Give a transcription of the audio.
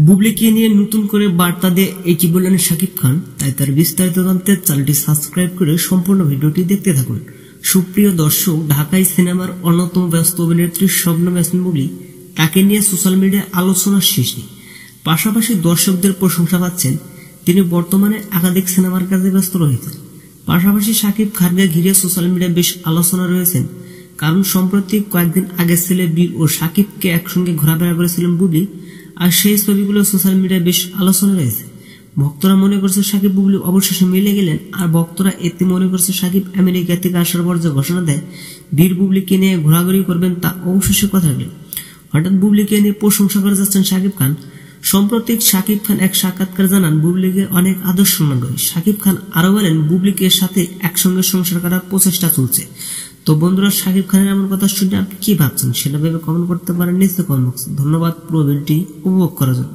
বুবলিকে নিয়ে নতুন করে বার্তা দিয়ে কি বললেন শাকিব খান, তাই তার বিস্তারিত জানতে চ্যানেলটি সাবস্ক্রাইব করে সম্পূর্ণ ভিডিওটি দেখতে থাকুন। সুপ্রিয় দর্শক, ঢাকাই সিনেমার অন্যতম ব্যস্ত অভিনেত্রী শবনম ইয়াসমিন বুবলি, তাকে নিয়ে সোশ্যাল মিডিয়ায় আলোচনার শেষ নেই। পাশাপাশি দর্শকদের প্রশংসা পাচ্ছেন। তিনি বর্তমানে একাধিক সিনেমার কাজে ব্যস্ত রয়েছেন। পাশাপাশি শাকিব খানকে ঘিরে সোশ্যাল মিডিয়ায় বেশ আলোচনা রয়েছেন, কারণ সম্প্রতি কয়েকদিন আগে ছেলে বীর ও শাকিবকে একসঙ্গে ঘোরাফেরা করেছিলেন বুবলি, আর সেই ছবিগুলো সোশ্যাল মিডিয়ায় বেশ আলোচনা রয়েছে। ভক্তরা মনে করছে শাকিব বুবলি অবশেষে মিলে গেলেন, আর ভক্তরা এতে মনে করছে শাকিব আমেরিকা থেকে আসার পর যে ঘোষণা দেয় বীর বুবলিকে নিয়ে ঘোরাঘুরি করবেন, তা অবশেষে কথা গেল। হঠাৎ বুবলিকে নিয়ে প্রশংসা করে যাচ্ছেন শাকিব খান। সম্প্রতি শাকিব খান এক সাক্ষাৎকার জানান বুবলিকে অনেক আদর সম্মান করে। শাকিব খান আরো বলেন বুবলিকে সাথে একসঙ্গে সংসার করার প্রচেষ্টা চলছে। তো বন্ধুরা, শাকিব খানের এমন কথা শুনে আপনি কি ভাবছেন সেটা ভেবে কমেন্ট করতে পারেন নিচে কমেন্ট বক্সে। ধন্যবাদ পুরো ভিডিওটি উপভোগ করার জন্য।